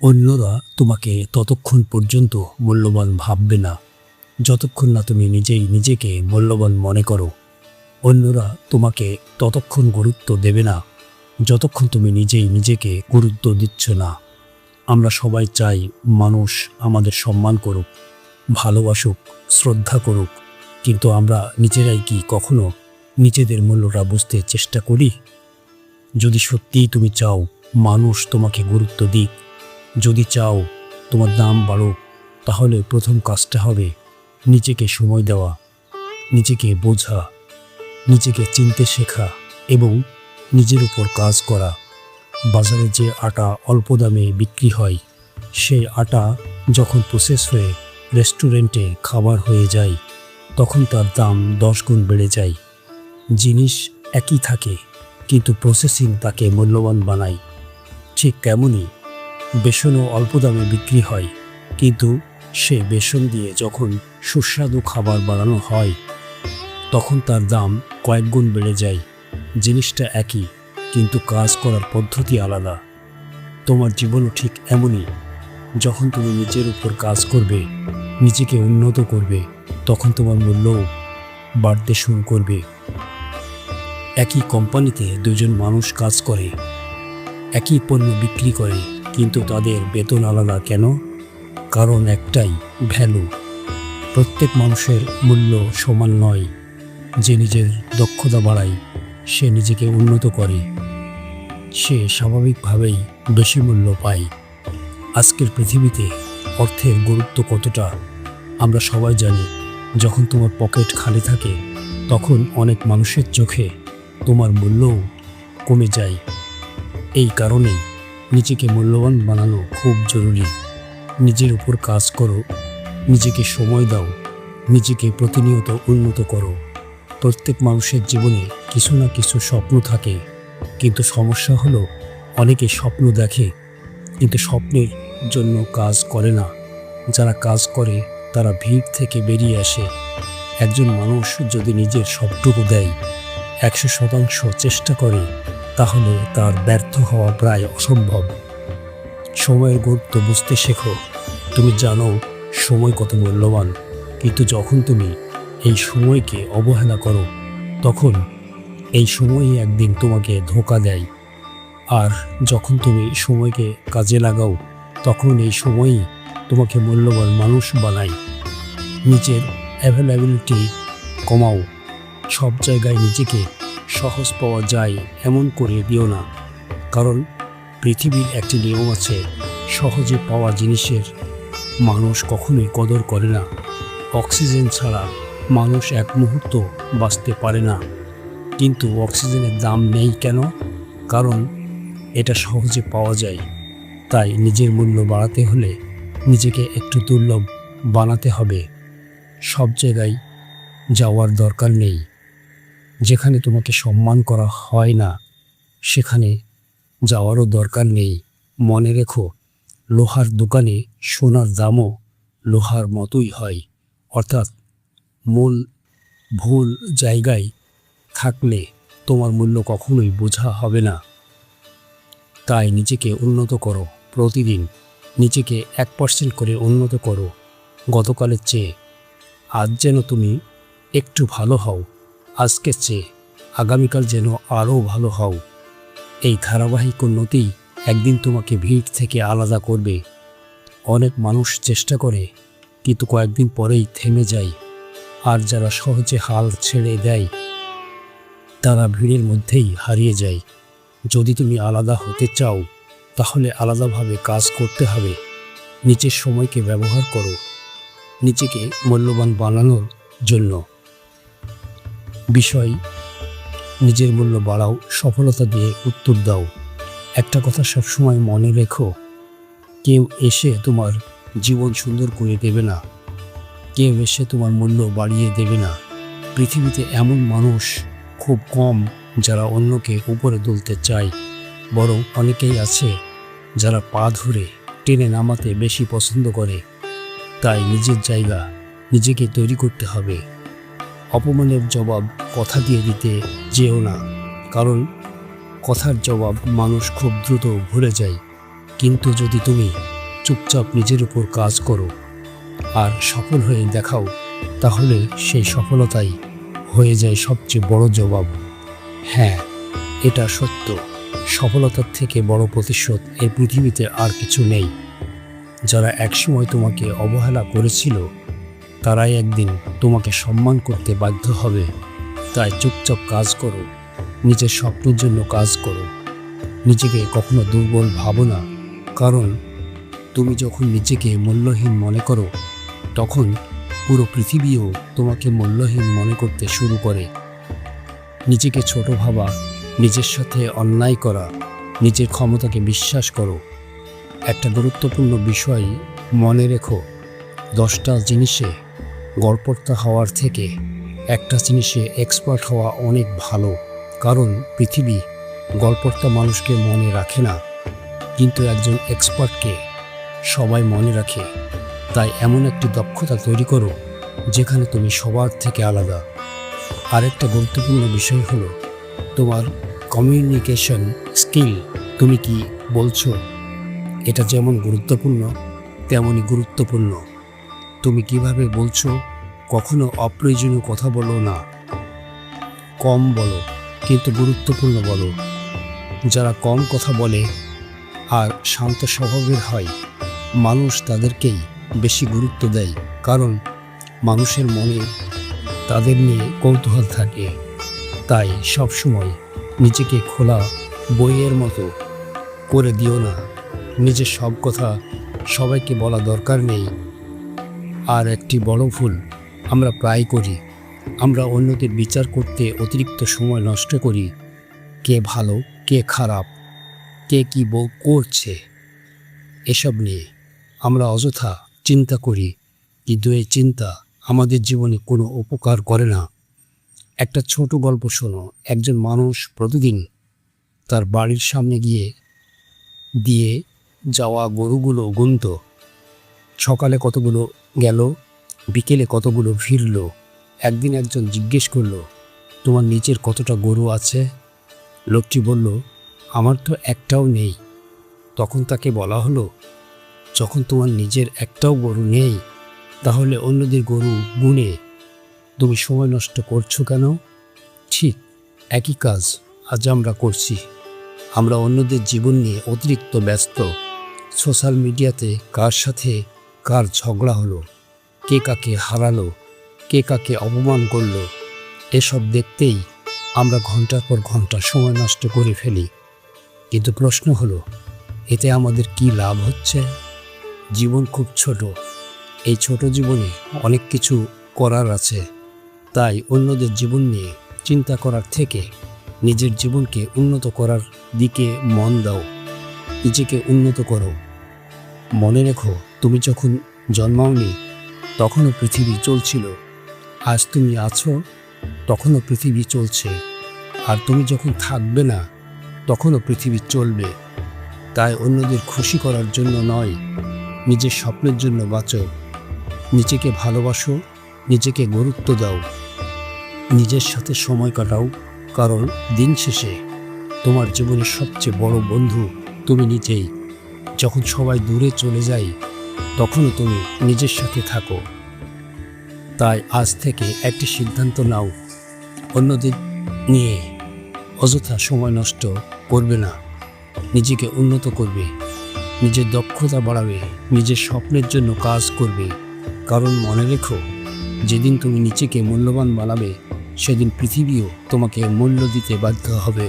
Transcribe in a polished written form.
অন্যরা তোমাকে ততক্ষণ পর্যন্ত মূল্যবান ভাববে না যতক্ষণ না তুমি নিজেই নিজেকে মূল্যবান মনে করো। অন্যরা তোমাকে ততক্ষণ গুরুত্ব দেবে না যতক্ষণ তুমি নিজেই নিজেকে গুরুত্ব দিচ্ছ না। আমরা সবাই চাই মানুষ আমাদের সম্মান করুক, ভালোবাসুক, শ্রদ্ধা করুক, কিন্তু আমরা নিজেরাই কি কখনো নিজেদের মূল্যটা বুঝতে চেষ্টা করি? যদি সত্যিই তুমি চাও মানুষ তোমাকে গুরুত্ব দিক, যদি চাও তোমার দাম বাড়ুক, তাহলে প্রথম কাজটা হবে নিজেকে সময় দেওয়া, নিজেকে বোঝা, নিজেকে চিনতে শেখা এবং নিজের উপর কাজ করা। বাজারে যে আটা অল্প দামে বিক্রি হয়, সেই আটা যখন প্রসেস হয়ে রেস্টুরেন্টে খাবার হয়ে যায়, তখন তার দাম 10 গুণ বেড়ে যায়। জিনিস একই থাকে, কিন্তু প্রসেসিং তাকে মূল্যবান বানায়। ঠিক তেমনই বেসনও অল্প দামে বিক্রি হয়, কিন্তু সে বেসন দিয়ে যখন সুস্বাদু খাবার বানানো হয়, তখন তার দাম কয়েক গুণ বেড়ে যায়। জিনিসটা একই, কিন্তু কাজ করার পদ্ধতি আলাদা। তোমার জীবনও ঠিক এমনই। যখন তুমি নিজের উপর কাজ করবে, নিজেকে উন্নত করবে, তখন তোমার মূল্যও বাড়তে শুরু করবে। একই কোম্পানিতে দুজন মানুষ কাজ করে, একই পণ্য বিক্রি করে, কিন্তু তাদের বেতন আলাদা কেন? কারণ একটাই, ভ্যালু। প্রত্যেক মানুষের মূল্য সমান নয়। যে নিজের দক্ষতা বাড়ায়, সে নিজেকে উন্নত করে, সে স্বাভাবিকভাবেই বেশি মূল্য পায়। আজকের পৃথিবীতে অর্থের গুরুত্ব কতটা আমরা সবাই জানি। যখন তোমার পকেট খালি থাকে, তখন অনেক মানুষের চোখে তোমার মূল্যও কমে যায়। এই কারণেই নিজেকে মূল্যবান বানানো খুব জরুরি। নিজের উপর কাজ করো, নিজেকে সময় দাও, নিজেকে প্রতিনিয়ত উন্নত করো। প্রত্যেক মানুষের জীবনে কিছু না কিছু স্বপ্ন থাকে, কিন্তু সমস্যা হলো অনেকে স্বপ্ন দেখে কিন্তু স্বপ্নের জন্য কাজ করে না। যারা কাজ করে তারা ভিড় থেকে বেরিয়ে আসে। একজন মানুষ যদি নিজের সবটুকু দেয়, 100% চেষ্টা করে, তাহলে তার ব্যর্থ হওয়া প্রায় অসম্ভব। সময়ের গুরুত্ব বুঝতে শেখো। তুমি জানো সময় কত মূল্যবান, কিন্তু যখন তুমি এই সময়কে অবহেলা করো, তখন এই সময়ই একদিন তোমাকে ধোঁকা দেয়। আর যখন তুমি সময়কে কাজে লাগাও, তখন এই সময়ই তোমাকে মূল্যবান মানুষ বানায়। নিজের অ্যাভেলেবিলিটি কমাও। সব জায়গায় নিজেকে সহজ পাওয়া যায় এমন করে দিও না, কারণ পৃথিবীর একটি নিয়ম আছে, সহজে পাওয়া জিনিসের মানুষ কখনোই কদর করে না। অক্সিজেন ছাড়া মানুষ এক মুহূর্ত বাঁচতে পারে না, কিন্তু অক্সিজেনের দাম নেই কেন? কারণ এটা সহজে পাওয়া যায়। তাই নিজের মূল্য বাড়াতে হলে নিজেকে একটু দুর্লভ বানাতে হবে। সব জায়গায় যাওয়ার দরকার নেই। যেখানে তোমাকে সম্মান করা হয় না, সেখানে যাওয়ারও দরকার নেই। মনে রেখো, লোহার দোকানে সোনার দামও লোহার মতোই হয়। অর্থাৎ ভুল জায়গায় থাকলে তোমার মূল্য কখনোই বোঝা হবে না। তাই নিজেকে উন্নত করো। প্রতিদিন নিজেকে 1% করে উন্নত করো গতকালের চেয়ে। আজ যেন তুমি একটু ভালো হও, আজকের চেয়ে আগামীকাল যেন আরও ভালো হও। এই ধারাবাহিক উন্নতি একদিন তোমাকে ভিড় থেকে আলাদা করবে। অনেক মানুষ চেষ্টা করে, কিন্তু কয়েকদিন পরেই থেমে যায়। আর যারা সহজে হাল ছেড়ে দেয়, তারা ভিড়ের মধ্যেই হারিয়ে যায়। যদি তুমি আলাদা হতে চাও, তাহলে আলাদাভাবে কাজ করতে হবে। নিজের সময়কে ব্যবহার করো নিজেকে মূল্যবান বানানোর জন্য। বিষয় নিজের মূল্য বাড়াও, সফলতা দিয়ে উত্তর দাও। একটা কথা সবসময় মনে রেখো, কেউ এসে তোমার জীবন সুন্দর করে দেবে না, কেউ এসে তোমার মূল্য বাড়িয়ে দেবে না। পৃথিবীতে এমন মানুষ খুব কম যারা অন্যকে উপরে তুলতে চায়, বরং অনেকেই আছে যারা পা ধরে টেনে নামাতে বেশি পছন্দ করে। তাই নিজের জায়গা নিজেকে তৈরি করতে হবে। অপমানের জবাব কথা দিয়ে দিতে যেও না, কারণ কথার জবাব মানুষ খুব দ্রুত ভুলে যায়। কিন্তু যদি তুমি চুপচাপ নিজের উপর কাজ করো আর সফল হয়ে দেখাও, তাহলে সেই সফলতাই হয়ে যায় সবচেয়ে বড় জবাব। হ্যাঁ, এটা সত্য, সফলতার থেকে বড় প্রতিশোধ এই পৃথিবীতে আর কিছু নেই। যারা একসময় তোমাকে অবহেলা করেছিল, তারাই একদিন তোমাকে সম্মান করতে বাধ্য হবে। তাই চুপচাপ কাজ করো, নিজের স্বপ্নের জন্য কাজ করো। নিজেকে কখনো দুর্বল ভাবো না, কারণ তুমি যখন নিজেকে মূল্যহীন মনে করো, তখন পুরো পৃথিবীও তোমাকে মূল্যহীন মনে করতে শুরু করে। নিজেকে ছোট ভাবা, নিজের সাথে অন্যায় করা, নিজের ক্ষমতাকে বিশ্বাস করো। একটা গুরুত্বপূর্ণ বিষয় মনে রেখো, 10টা জিনিসে গড়পড়তা হওয়ার থেকে একটা জিনিসে এক্সপার্ট হওয়া অনেক ভালো। কারণ পৃথিবী গড়পড়তা মানুষকে মনে রাখে না, কিন্তু একজন এক্সপার্টকে সবাই মনে রাখে। তাই এমন একটি দক্ষতা তৈরি করো যেখানে তুমি সবার থেকে আলাদা। আরেকটা গুরুত্বপূর্ণ বিষয় হলো তোমার কমিউনিকেশন স্কিল। তুমি কি বলছো, এটা যেমন গুরুত্বপূর্ণ তেমনই গুরুত্বপূর্ণ তুমি কিভাবে বলছো। কখনো অপ্রয়োজনীয় কথা বলো না, কম বলো কিন্তু গুরুত্বপূর্ণ বলো। যারা কম কথা বলে আর শান্ত স্বভাবের হয়, মানুষ তাদেরকেই বেশি গুরুত্ব দেয়, কারণ মানুষের মনে তাদের নিয়ে কৌতূহল থাকে। তাই সবসময় নিজেকে খোলা বইয়ের মতো করে দিও না। নিজের সব কথা সবাইকে বলা দরকার নেই। আর একটি বড় ভুল আমরা প্রায় করি, আমরা অন্যদের বিচার করতে অতিরিক্ত সময় নষ্ট করি। কে ভালো, কে খারাপ, কে কী করছে, এসব নিয়ে আমরা অযথা চিন্তা করি, কিন্তু এই চিন্তা আমাদের জীবনে কোনো উপকার করে না। একটা ছোট গল্প শোনো। একজন মানুষ প্রতিদিন তার বাড়ির সামনে দিয়ে যাওয়া গরুগুলো গুনত। সকালে কতগুলো গেল, বিকেলে কতগুলো ফিরল। একদিন একজন জিজ্ঞেস করলো, তোমার নিচের কতটা গরু আছে? লোকটি বলল, আমার তো একটাও নেই। তখন তাকে বলা হলো, যখন তোমার নিজের একটাও গরু নেই, তাহলে অন্যদের গরু গুনে তুমি সময় নষ্ট করছো কেন? ঠিক একই কাজ আজ আমরা করছি। আমরা অন্যদের জীবন নিয়ে অতিরিক্ত ব্যস্ত। সোশ্যাল মিডিয়াতে কার সাথে কার ঝগড়া হলো, কে কাকে হারালো, কে কাকে অপমান করলো, এসব দেখতেই আমরা ঘন্টার পর ঘন্টা সময় নষ্ট করে ফেলি। কিন্তু প্রশ্ন হলো, এতে আমাদের কি লাভ হচ্ছে? জীবন খুব ছোট, এই ছোট জীবনে অনেক কিছু করার আছে। তাই অন্যদের জীবন নিয়ে চিন্তা করার থেকে নিজের জীবনকে উন্নত করার দিকে মন দাও। নিজেকে উন্নত করো। মনে রেখো, তুমি যখন জন্মাওনি তখনও পৃথিবী চলছিল। আজ তুমি আছো, তখনও পৃথিবী চলছে। আর তুমি যখন থাকবে না, তখনও পৃথিবী চলবে। তাই অন্যদের খুশি করার জন্য নয়, নিজের স্বপ্নের জন্য বাঁচো। নিজেকে ভালোবাসো, নিজেকে গুরুত্ব দাও, নিজের সাথে সময় কাটাও। কারণ দিন শেষে তোমার জীবনের সবচেয়ে বড় বন্ধু তুমি নিজেই। যখন সবাই দূরে চলে যায়, তখনও তুমি নিজের সাথে থাকো। তাই আজ থেকে একটি সিদ্ধান্ত নাও, অন্যদের নিয়ে অযথা সময় নষ্ট করবে না। নিজেকে উন্নত করবে, নিজের দক্ষতা বাড়াবে, নিজের স্বপ্নের জন্য কাজ করবে। কারণ মনে রেখো, যেদিন তুমি নিজেকে মূল্যবান বানাবে, সেদিন পৃথিবীও তোমাকে মূল্য দিতে বাধ্য হবে।